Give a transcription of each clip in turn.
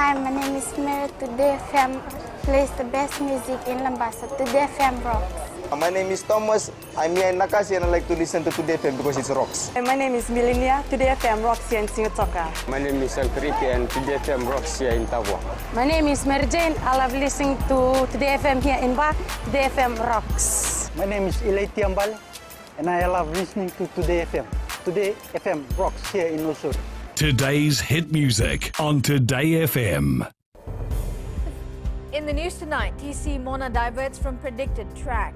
Hi, my name is Mary. Today FM plays the best music in Lambasa. Today FM rocks. My name is Thomas. I'm here in Nakasi and I like to listen to Today FM because it rocks. My name is Milenia. Today FM rocks here in Singatoka. My name is Alfriti and Today FM rocks here in Tabwa. My name is Mary Jane. I love listening to Today FM here in Ba. Today FM rocks. My name is Ilaiti Ambal and I love listening to Today FM. Today FM rocks here in Osur. Today's hit music on Today FM. In the news tonight, Cyclone Mona diverts from predicted track.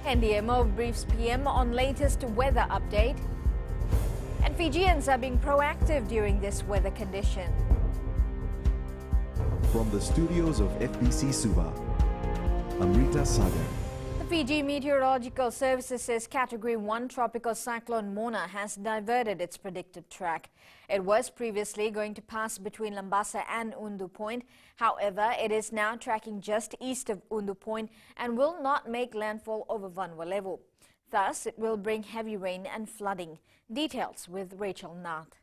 NDMO briefs PM on latest weather update. And Fijians are being proactive during this weather condition. From the studios of FBC Suva, Amrita Sagar. The Fiji Meteorological Services says Category 1 tropical cyclone Mona has diverted its predicted track. It was previously going to pass between Lambasa and Undu Point. However, it is now tracking just east of Undu Point and will not make landfall over Vanua Levu. Thus, it will bring heavy rain and flooding. Details with Rachel Nath.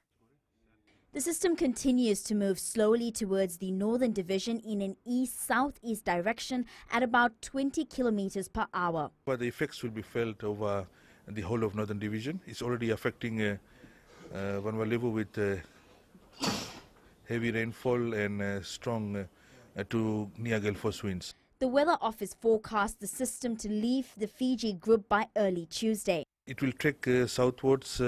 The system continues to move slowly towards the northern division in an east-southeast direction at about 20 kilometers per hour. But the effects will be felt over the whole of northern division. It's already affecting Vanua Levu with heavy rainfall and strong to near gale force winds. The Weather Office forecast the system to leave the Fiji group by early Tuesday. It will trek southwards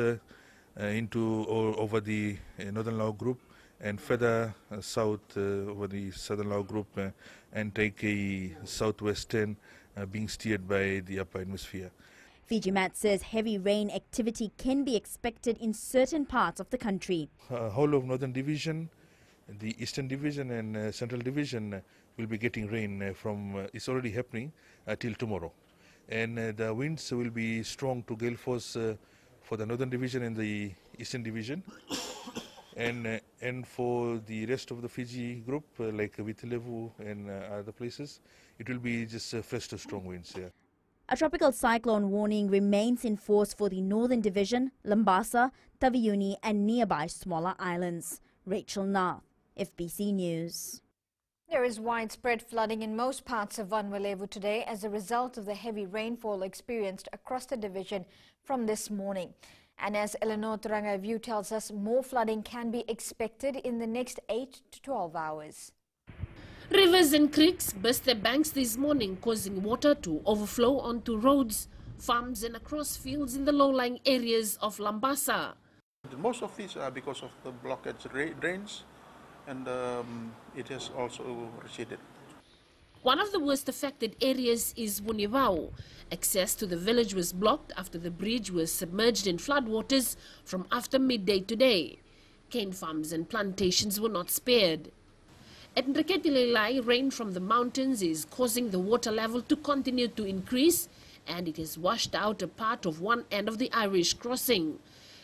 over the northern Lao group and further south over the southern Lao group and take a southwestern being steered by the upper hemisphere. FijiMat says heavy rain activity can be expected in certain parts of the country. Whole of northern division, the eastern division and central division will be getting rain from, it's already happening till tomorrow. And the winds will be strong to gale force for the northern division and the eastern division, and for the rest of the Fiji group, like Levu and other places, it will be just fresh to strong winds. Yeah. A tropical cyclone warning remains in force for the northern division, Lambasa, Taveuni and nearby smaller islands. Rachel Nath, FBC News. There is widespread flooding in most parts of Vanua Levu today as a result of the heavy rainfall experienced across the division from this morning. And as Eleanor Turanga tells us, more flooding can be expected in the next 8 to 12 hours. Rivers and creeks burst their banks this morning, causing water to overflow onto roads, farms and across fields in the low-lying areas of Lambasa. Most of these are because of the blockage drains, and it has also receded. One of the worst affected areas is Wunivau. Access to the village was blocked after the bridge was submerged in floodwaters from after midday today. Cane farms and plantations were not spared. At Nreketilelai, rain from the mountains is causing the water level to continue to increase, and it has washed out a part of one end of the Irish crossing.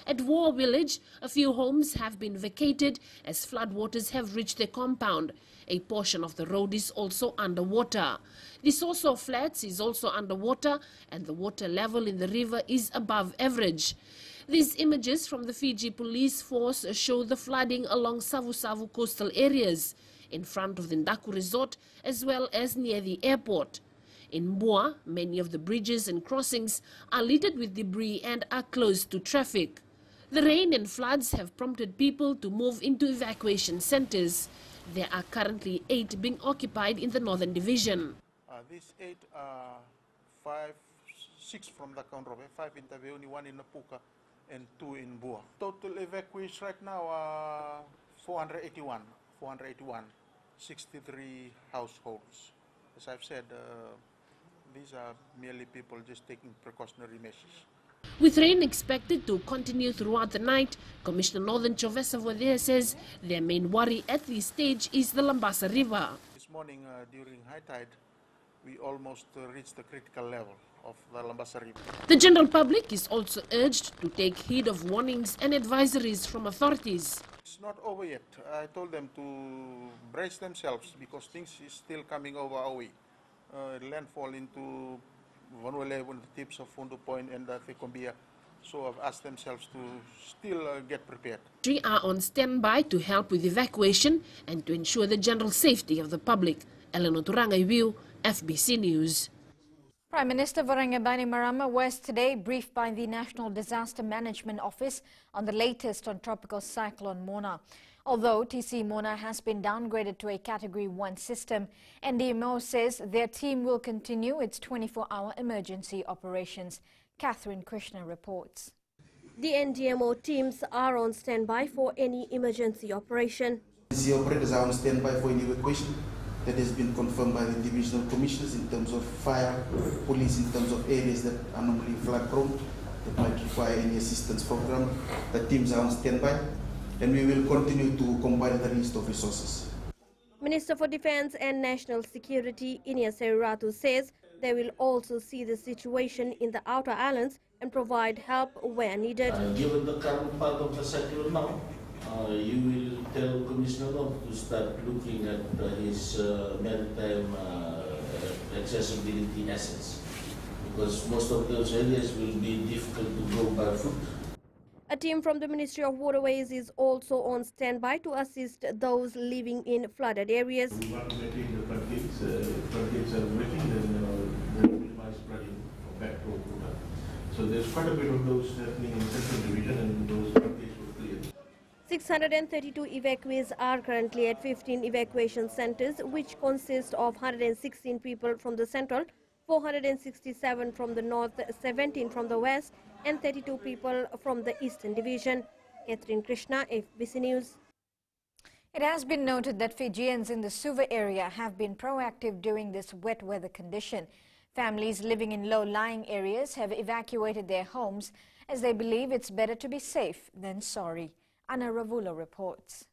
At War Village, a few homes have been vacated as floodwaters have reached the compound. A portion of the road is also underwater. The Soso Flats is also underwater and the water level in the river is above average. These images from the Fiji Police Force show the flooding along Savu-Savu coastal areas, in front of the Ndaku Resort as well as near the airport. In Boa, many of the bridges and crossings are littered with debris and are closed to traffic. The rain and floods have prompted people to move into evacuation centers. There are currently 8 being occupied in the Northern Division. These 8 are 6 from the count of 5 in Taveuni, 1 in Napuka, and 2 in Boa. Total evacuees right now are 481, 63 households. As I've said, these are merely people just taking precautionary measures. With rain expected to continue throughout the night, Commissioner Northern Chovesa Vodea says their main worry at this stage is the Lambasa River. This morning during high tide, we almost reached the critical level of the Lambasa River. The general public is also urged to take heed of warnings and advisories from authorities. It's not over yet. I told them to brace themselves because things is still coming over our way. Landfall into Vanua Levu, the tips of Undu Point and the Ficombia. So I've asked themselves to still get prepared. Three are on standby to help with evacuation and to ensure the general safety of the public. Eleanor Turangaiwiu, FBC News. Prime Minister Vanua Levu was today briefed by the National Disaster Management Office on the latest on Tropical Cyclone Mona. Although TC Mona has been downgraded to a Category 1 system, NDMO says their team will continue its 24-hour emergency operations. Catherine Krishna reports. The NDMO teams are on standby for any emergency operation. The operators are on standby for any evacuation. That has been confirmed by the divisional commissioners in terms of fire, police in terms of areas that are normally flood prone, that might require any assistance program. The teams are on standby, and we will continue to combine the list of resources. Minister for Defence and National Security, Inia Seriratu, says they will also see the situation in the outer islands and provide help where needed. Given the current part of the cyclone now, you will tell Commissioner to start looking at his maritime accessibility assets, because most of those areas will be difficult to go by foot. A team from the Ministry of Waterways is also on standby to assist those living in flooded areas. We want to maintain the floodgates. Floodgates are working, then there will be minimize flooding from back to Okura. So there's quite a bit of those happening in Central Division, and those floodgates were cleared. 632 evacuees are currently at 15 evacuation centers, which consist of 116 people from the central, 467 from the north, 17 from the west, and 32 people from the eastern division. Catherine Krishna, FBC News. It has been noted that Fijians in the Suva area have been proactive during this wet weather condition. Families living in low-lying areas have evacuated their homes as they believe it's better to be safe than sorry. Anna Ravulo reports.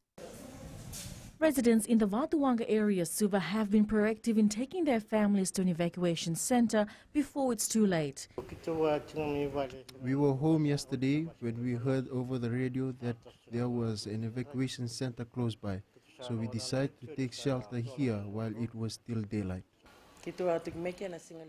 Residents in the Vatuanga area, Suva, have been proactive in taking their families to an evacuation center before it's too late. We were home yesterday when we heard over the radio that there was an evacuation center close by, so we decided to take shelter here while it was still daylight.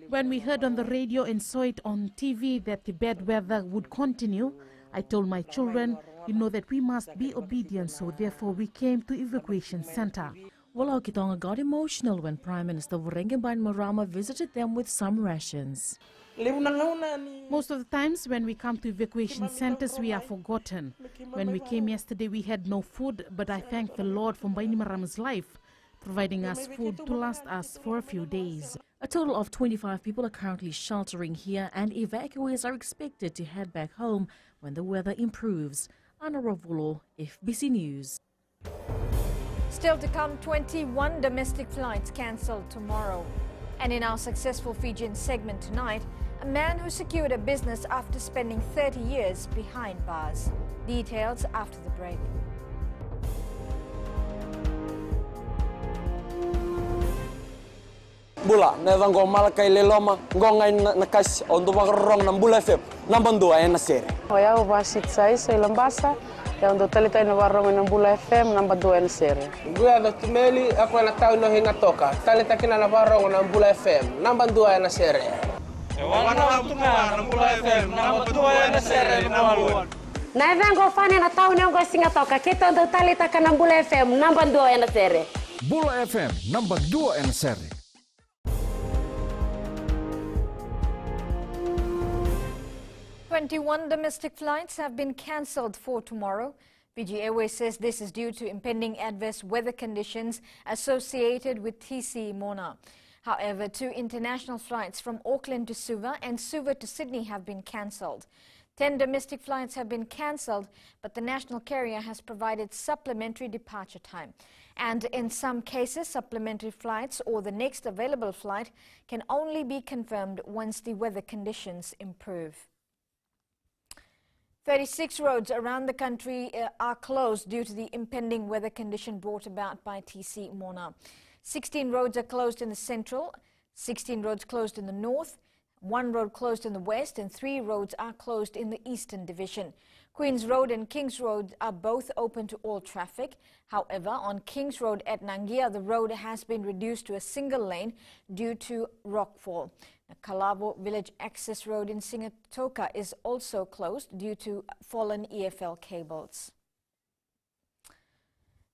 When we heard on the radio and saw it on TV that the bad weather would continue, I told my children, you know that we must be obedient, so therefore we came to evacuation center. Walau Kitonga got emotional when Prime Minister Vurengemban Marama visited them with some rations. Most of the times when we come to evacuation centers, we are forgotten. When we came yesterday, we had no food, but I thank the Lord for Mbaini Marama's life, providing us food to last us for a few days. A total of 25 people are currently sheltering here, and evacuees are expected to head back home when the weather improves. Anna Ravulo, FBC News. Still to come, 21 domestic flights cancelled tomorrow. And in our successful Fijian segment tonight, a man who secured a business after spending 30 years behind bars. Details after the break. Bula, neva ngo malakai leloma, ngo ngai nakas on duwa rong nam bula feb, namban dua ena sere. Hoya o vasit sai sai lambasa, ya on talita ina warong ina bula FM namba dua ena sere. Gua da tumeli aku na tau no hinga toka, talita kina na warong na bula FM, namban dua ena sere. Wana tuma na bula FM, namba dua ena sere maluan. Na vengo fane na tau no singa toka, kita on talita kana bula FM, namban dua ena sere. Bula FM, namba dua ena sere. 21 domestic flights have been cancelled for tomorrow. Fiji Airways says this is due to impending adverse weather conditions associated with TC Mona. However, 2 international flights from Auckland to Suva and Suva to Sydney have been cancelled. 10 domestic flights have been cancelled, but the national carrier has provided supplementary departure time. And in some cases, supplementary flights or the next available flight can only be confirmed once the weather conditions improve. 36 roads around the country are closed due to the impending weather condition brought about by TC Mona. 16 roads are closed in the central, 16 roads closed in the north, 1 road closed in the west, and 3 roads are closed in the eastern division. Queens Road and Kings Road are both open to all traffic. However, on Kings Road at Nangia, the road has been reduced to a single lane due to rockfall. The Kalabo Village Access Road in Singatoka is also closed due to fallen EFL cables.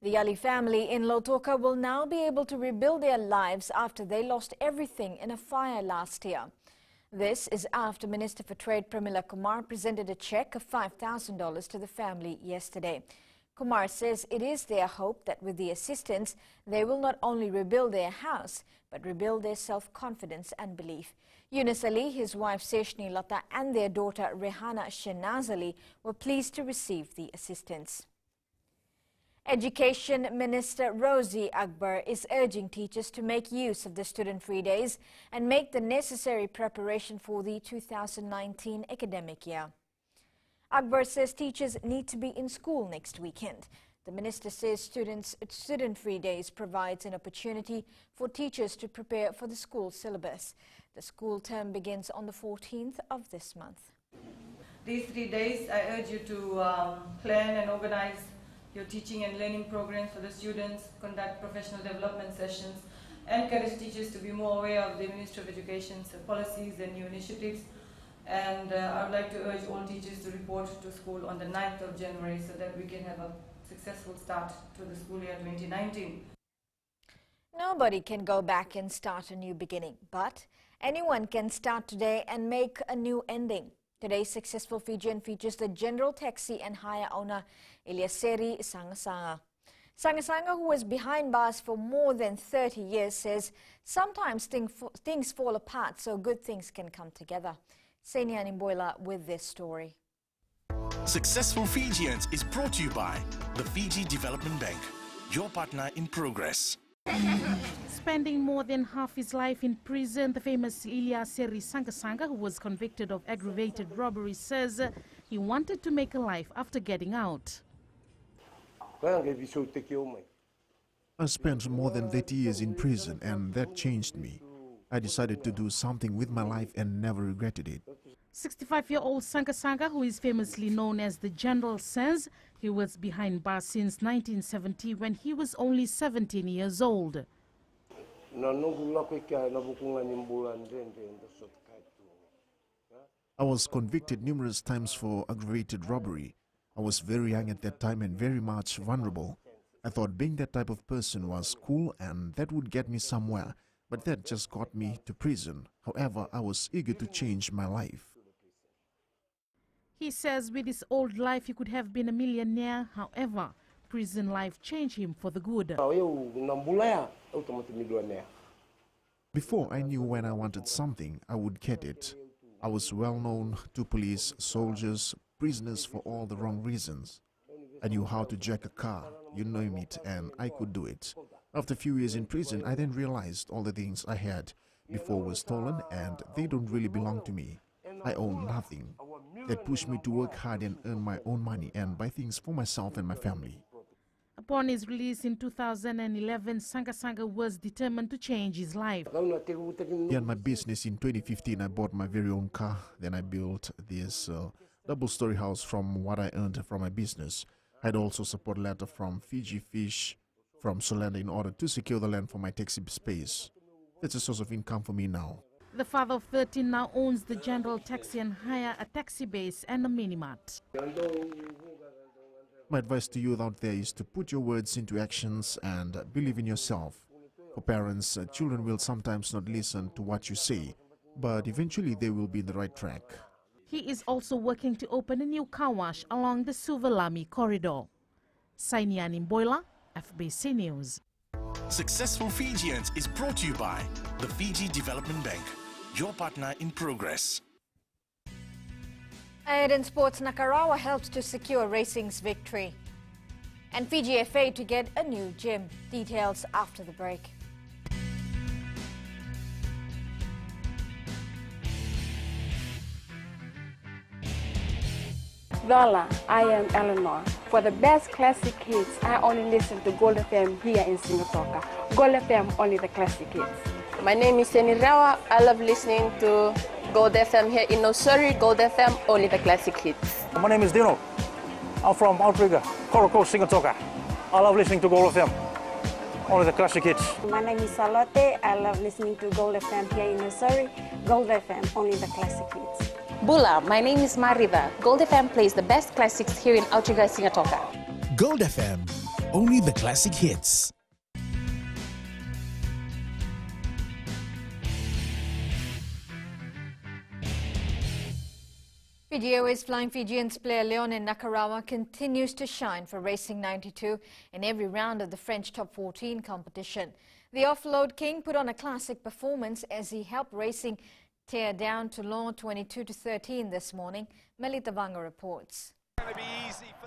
The Yali family in Lautoka will now be able to rebuild their lives after they lost everything in a fire last year. This is after Minister for Trade Pramila Kumar presented a cheque of $5,000 to the family yesterday. Kumar says it is their hope that with the assistance, they will not only rebuild their house, but rebuild their self-confidence and belief. Yunus Ali, his wife Seshni Lata and their daughter Rehana Shenaz Ali were pleased to receive the assistance. Education Minister Rosie Akbar is urging teachers to make use of the student-free days and make the necessary preparation for the 2019 academic year. Akbar says teachers need to be in school next weekend. The minister says student-free days provides an opportunity for teachers to prepare for the school syllabus. The school term begins on the 14th of this month. These 3 days, I urge you to plan and organize your teaching and learning programs for the students, conduct professional development sessions, encourage teachers to be more aware of the Ministry of Education's policies and new initiatives. And I would like to urge all teachers to report to school on the 9th of January so that we can have a successful start to the school year 2019. Nobody can go back and start a new beginning, but anyone can start today and make a new ending. Today's successful Fijian features the general taxi and hire owner Eliaseri Sangasanga. Sangasanga, who was behind bars for more than 30 years, says sometimes things fall apart so good things can come together. Senia Nimboila with this story. Successful Fijians is brought to you by the Fiji Development Bank, your partner in progress. Spending more than half his life in prison, the famous Eliaseri Sangasanga, who was convicted of aggravated robbery, says he wanted to make a life after getting out. I spent more than 30 years in prison and that changed me. I decided to do something with my life and never regretted it. 65-year-old Sangasanga, who is famously known as the General, says he was behind bars since 1970 when he was only 17 years old. I was convicted numerous times for aggravated robbery. I was very young at that time and very much vulnerable. I thought being that type of person was cool and that would get me somewhere, but that just got me to prison. However, I was eager to change my life. He says with his old life he could have been a millionaire. However, prison life changed him for the good. Before I knew when I wanted something, I would get it. I was well known to police, soldiers, prisoners for all the wrong reasons. I knew how to jack a car, you name it, and I could do it. After a few years in prison, I then realized all the things I had before were stolen and they don't really belong to me. I own nothing. That pushed me to work hard and earn my own money and buy things for myself and my family. Upon his release in 2011, Sangasanga was determined to change his life. Beyond my business, in 2015, I bought my very own car. Then I built this double-story house from what I earned from my business. I had also support letter from Fiji Fish, from Solanda in order to secure the land for my taxi space. That's a source of income for me now. The father of 13 now owns the General Taxi and hire a taxi base and a mini-mart. My advice to youth out there is to put your words into actions and believe in yourself. For parents, children will sometimes not listen to what you say, but eventually they will be in the right track. He is also working to open a new car wash along the Suvalami corridor. Sainiani Mboila, FBC News. Successful Fijians is brought to you by the Fiji Development Bank, your partner in progress. In sports, Nakarawa helped to secure racing's victory. And Fiji FA to get a new gym. Details after the break. Lola, I am Eleanor. For the best classic hits, I only listen to Gold FM here in Singatoka. Gold FM, only the classic hits. My name is Senirawa. I love listening to Gold FM here in Nosuri. Gold FM, only the classic hits. My name is Dino. I'm from Outrigger, Koroko, Singatoka. I love listening to Gold FM, only the classic hits. My name is Salote. I love listening to Gold FM here in Missouri. Gold FM, only the classic hits. Bula, my name is Marida. Gold FM plays the best classics here in Outrigger, Singatoka. Gold FM, only the classic hits. Fiji Airways Flying Fijians player Leone Nakarawa continues to shine for Racing 92 in every round of the French Top 14 competition. The offload king put on a classic performance as he helped Racing tear down Toulon 22-13 this morning. Melita Vanga reports.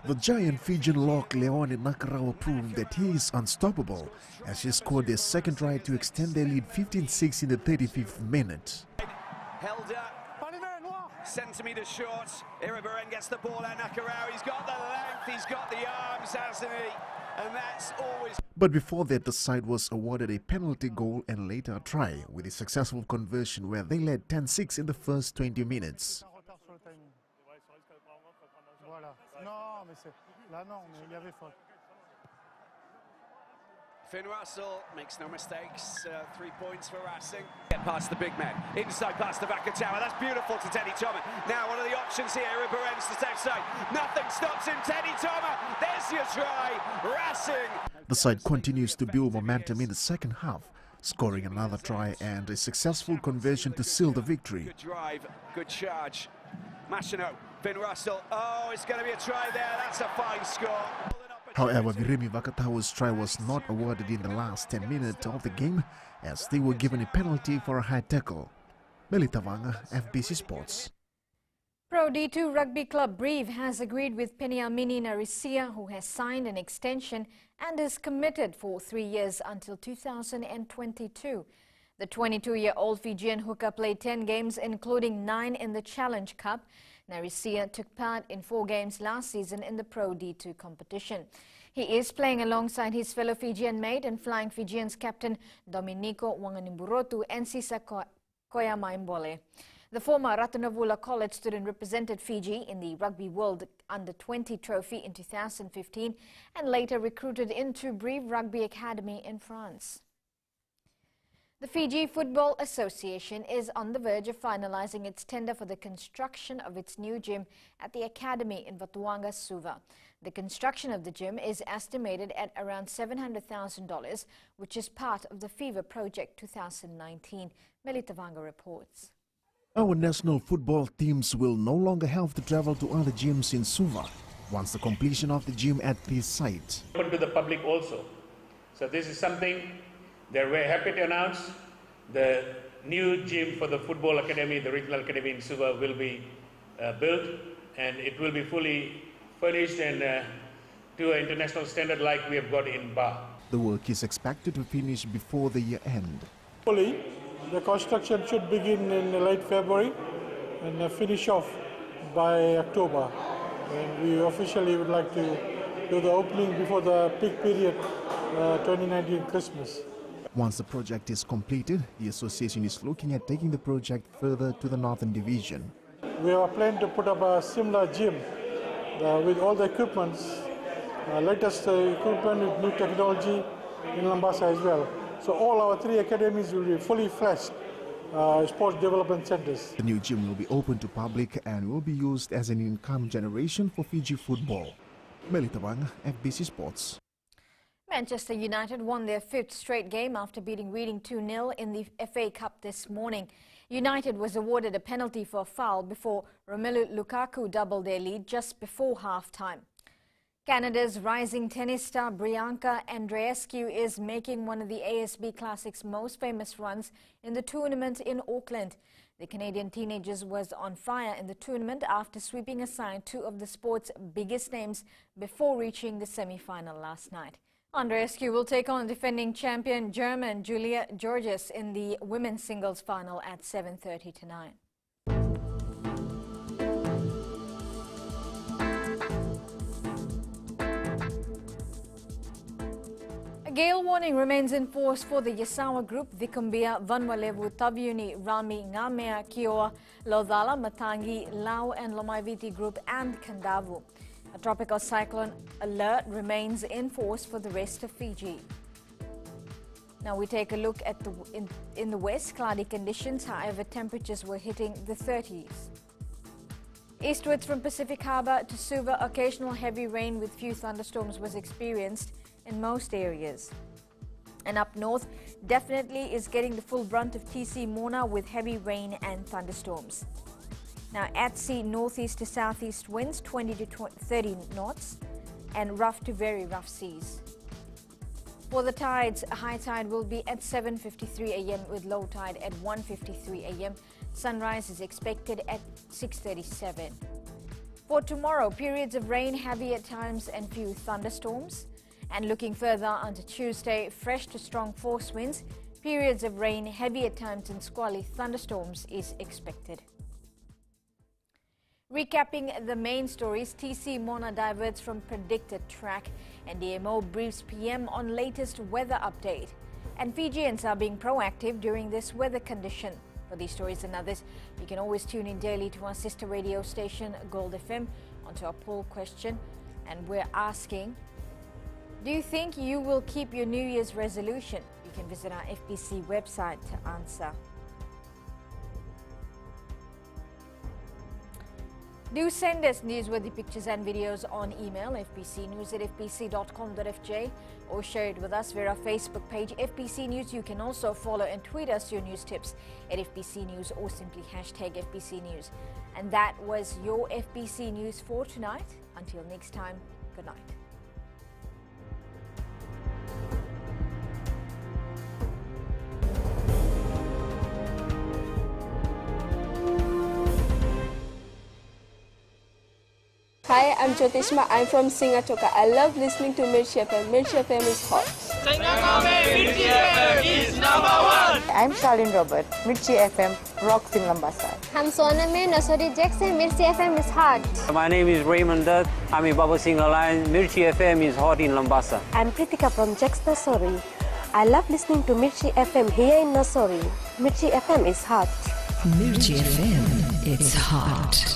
The giant Fijian lock Leone Nakarawa proved that he is unstoppable as he scored their second try to extend their lead 15-6 in the 35th minute. Held up. Centimetre short. Iribarren gets the ball out. Nakarawa, he's got the length, he's got the arms, hasn't he? And that's always... But before that, the side was awarded a penalty goal and later a try with a successful conversion where they led 10-6 in the first 20 minutes. Finn Russell makes no mistakes, 3 points for Racing. Get past the big man, inside past the Vakatawa, that's beautiful to Teddy Thomas. Now one of the options here, Iribarren's to left side, nothing stops him, Teddy Thomas, there's your try, Racing. The side continues to build momentum in the second half, scoring another try and a successful conversion to seal the victory. Good drive, good charge, Machino, Finn Russell, oh, it's going to be a try there, that's a fine score. However, Virimi Vakatawa's try was not awarded in the last 10 minutes of the game as they were given a penalty for a high tackle. Melita Vanga, FBC Sports. Pro D2 Rugby Club Breve has agreed with Peniamini Narisia, who has signed an extension and is committed for 3 years until 2022. The 22-year-old Fijian hooker played 10 games, including 9 in the Challenge Cup. Narisia took part in 4 games last season in the Pro D2 competition. He is playing alongside his fellow Fijian mate and Flying Fijians captain Domenico Wanganimburotu and Sisa Koyamaimbole. The former Ratanavula College student represented Fiji in the Rugby World Under-20 trophy in 2015 and later recruited into Breve Rugby Academy in France. The Fiji Football Association is on the verge of finalizing its tender for the construction of its new gym at the academy in Vatuanga, Suva. The construction of the gym is estimated at around $700,000, which is part of the Fever Project 2019. Melita Vanga reports. Our national football teams will no longer have to travel to other gyms in Suva once the completion of the gym at this site. Open to the public also. So this is something that we're happy to announce. The new gym for the football academy, the regional academy in Suva, will be built, and it will be fully furnished and to an international standard like we have got in Ba. The work is expected to finish before the year end. Hopefully, the construction should begin in late February and finish off by October. And we officially would like to do the opening before the peak period, 2019 Christmas. Once the project is completed, the association is looking at taking the project further to the Northern Division. We have a plan to put up a similar gym with all the equipments, latest equipment with new technology in Lambasa as well. So all our 3 academies will be fully fledged sports development centers. The new gym will be open to public and will be used as an income generation for Fiji football. Melita Vanga, FBC Sports. Manchester United won their 5th straight game after beating Reading 2-0 in the FA Cup this morning. United was awarded a penalty for a foul before Romelu Lukaku doubled their lead just before half-time. Canada's rising tennis star Bianca Andreescu is making one of the ASB Classic's most famous runs in the tournament in Auckland. The Canadian teenager was on fire in the tournament after sweeping aside 2 of the sport's biggest names before reaching the semi-final last night. Andreescu will take on defending champion German Julia Georges in the women's singles final at 7:30 tonight. A gale warning remains in force for the Yasawa Group, Vikumbia, Vanua Levu, Taviuni, Rami, Ngamea, Kioa, Lodala, Matangi, Lau and Lomaiviti Group and Kandavu. A tropical cyclone alert remains in force for the rest of Fiji. Now we take a look at in the west, cloudy conditions, however temperatures were hitting the 30s. Eastwards from Pacific Harbour to Suva, occasional heavy rain with few thunderstorms was experienced in most areas. And up north, definitely is getting the full brunt of TC Mona with heavy rain and thunderstorms. Now at sea, northeast to southeast winds 20 to 30 knots and rough to very rough seas. For the tides, high tide will be at 7:53 a.m. with low tide at 1:53 a.m. Sunrise is expected at 6:37. For tomorrow, periods of rain, heavy at times and few thunderstorms. And looking further onto Tuesday, fresh to strong force winds, periods of rain, heavy at times and squally thunderstorms is expected. Recapping the main stories, TC Mona diverts from predicted track and DMO briefs PM on latest weather update. And Fijians are being proactive during this weather condition. For these stories and others, you can always tune in daily to our sister radio station, Gold FM, onto our poll question. And we're asking, do you think you will keep your New Year's resolution? You can visit our FBC website to answer. Do send us newsworthy pictures and videos on email, fbcnews@fbc.com.fj, or share it with us via our Facebook page, FBC News. You can also follow and tweet us your news tips at FBC News or simply hashtag FBC News. And that was your FBC News for tonight. Until next time, good night. Hi, I'm Jyotishma. I'm from Singatoka. I love listening to Mirchi FM. Mirchi FM is hot. Mirchi FM is #1. I'm Charlene Robert. Mirchi FM rocks in Lambasa. I'm Soname Nasori Jackson. Mirchi FM is hot. My name is Raymond Dutt. I'm in Baba Singh Alliance. Mirchi FM is hot in Lambasa. I'm Pritika from Jax Nasori. I love listening to Mirchi FM here in Nasori. Mirchi FM is hot. Mirchi FM, it's hot.